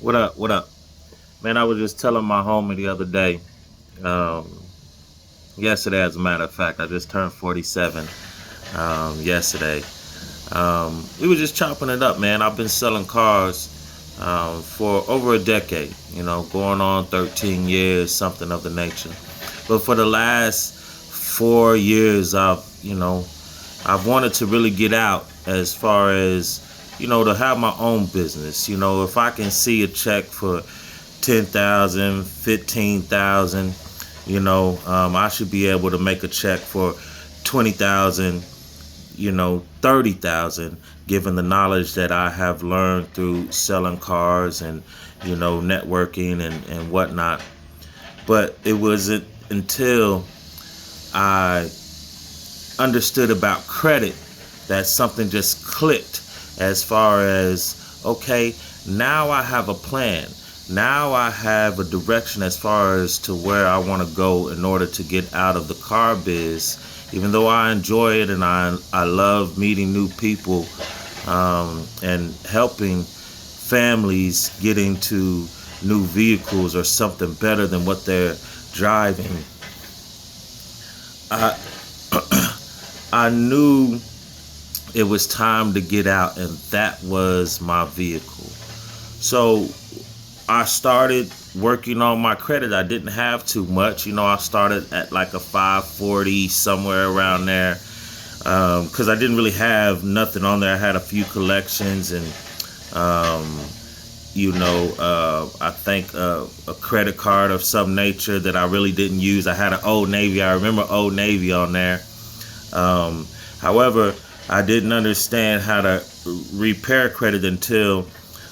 What up? What up? Man, I was just telling my homie the other day, um, yesterday, as a matter of fact, I just turned 47 yesterday. We were just chopping it up, man. I've been selling cars for over a decade, going on 13 years, something of the nature. But for the last 4 years, I've wanted to really get out as far as, to have my own business. If I can see a check for 10,000, 15,000, I should be able to make a check for 20,000, 30,000, given the knowledge that I have learned through selling cars and, networking and whatnot. But it wasn't until I understood about credit that something just clicked as far as, okay, now I have a plan. Now I have a direction as far as to where I want to go in order to get out of the car biz. Even though I enjoy it and I love meeting new people and helping families get into new vehicles or something better than what they're driving, I I knew it was time to get out, and that was my vehicle. So I started working on my credit. I didn't have too much. I started at like a 540, somewhere around there, because I didn't really have nothing on there. I had a few collections and, I think a credit card of some nature that I really didn't use. I had an Old Navy. I remember Old Navy on there. However, I didn't understand how to repair credit until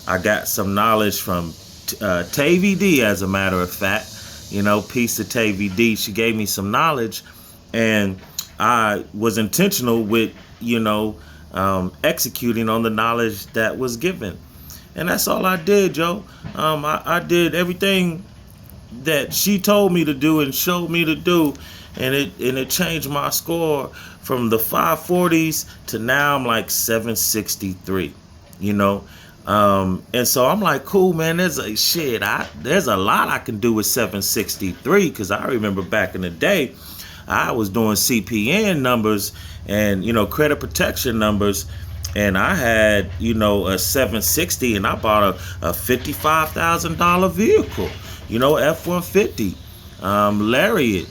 I got some knowledge from TVD, as a matter of fact. Piece of TVD. She gave me some knowledge, and I was intentional with, executing on the knowledge that was given. And that's all I did, Joe. I did everything that she told me to do and showed me to do, and it changed my score from the 540s to now I'm like 763. And so I'm like, cool, man. There's a lot I can do with 763, because I remember back in the day, I was doing CPN numbers and credit protection numbers, and I had a 760, and I bought a $55,000 vehicle, F-150, Lariat.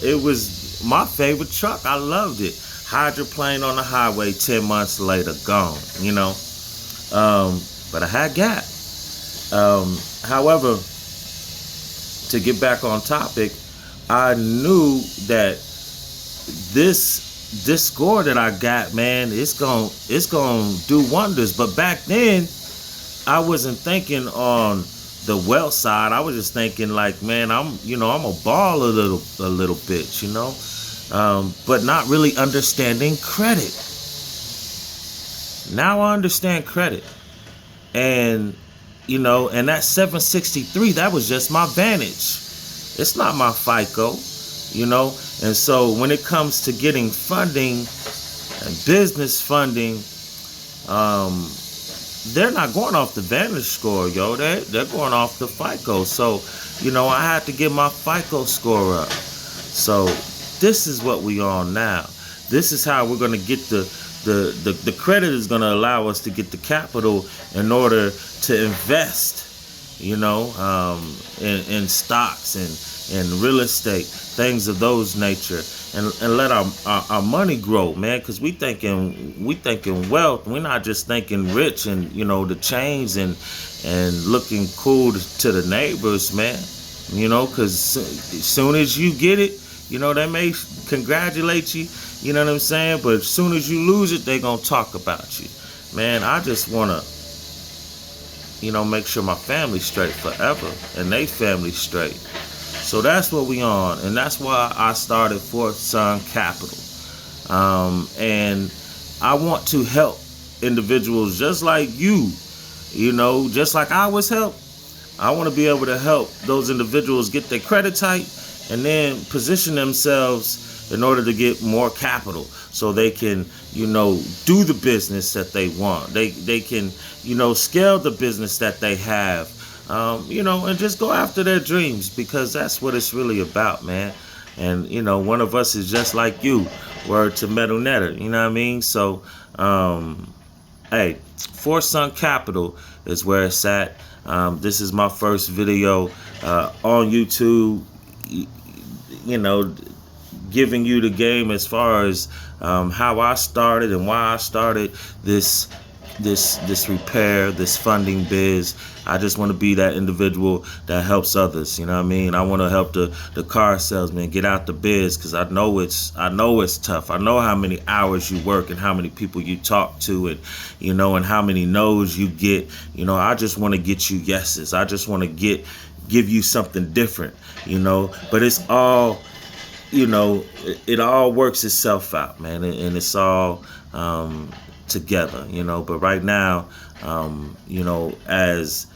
It was my favorite truck. I loved it. Hydroplane on the highway. 10 months later, gone. But I had gap. However, to get back on topic, I knew that this score that I got, man, it's gonna do wonders. But back then, I wasn't thinking on the wealth side. I was just thinking like, man, I'm a ball a little bit, but not really understanding credit. Now I understand credit. And, and that 763, that was just my Vantage. It's not my FICO, And so when it comes to getting funding and business funding, they're not going off the Vantage score, yo. They're going off the FICO. So, I had to get my FICO score up. So this is what we on now. This is how we're going to get the credit is going to allow us to get the capital in order to invest, in stocks and real estate, things of those nature, and let our money grow, man. Because we thinking wealth. We're not just thinking rich and the chains and looking cool to the neighbors, man. Because as soon as you get it, they may congratulate you. You know what I'm saying? But as soon as you lose it, they gonna talk about you. Man, I just wanna, make sure my family's straight forever and they family straight. So that's what we on, and that's why I started Fourth Son Capital. And I want to help individuals just like you, just like I was helped. I want to be able to help those individuals get their credit tight and then position themselves in order to get more capital so they can, do the business that they want. They can, scale the business that they have and just go after their dreams, because that's what it's really about, man. And one of us is just like you. Word to Metal Netter, you know what I mean? So, hey, Fourth Sun Capital is where it's at. This is my first video on YouTube. Giving you the game as far as how I started and why I started this repair, this funding biz. I just want to be that individual that helps others. You know what I mean? I want to help the car salesman get out the biz, because I know it's tough. I know how many hours you work and how many people you talk to, and and how many no's you get. I just want to get you yeses. I just want to give you something different. But it's all, it all works itself out, man, and it's all together, But right now, as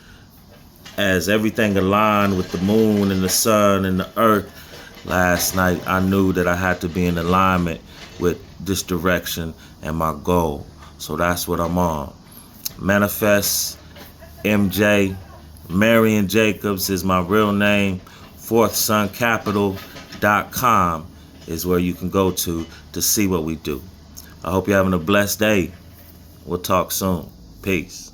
everything aligned with the moon and the sun and the earth last night, I knew that I had to be in alignment with this direction and my goal. So that's what I'm on. Manifest MJ. Marion Jacobs is my real name. FourthSunCapital.com is where you can go to see what we do. I hope you're having a blessed day. We'll talk soon. Peace.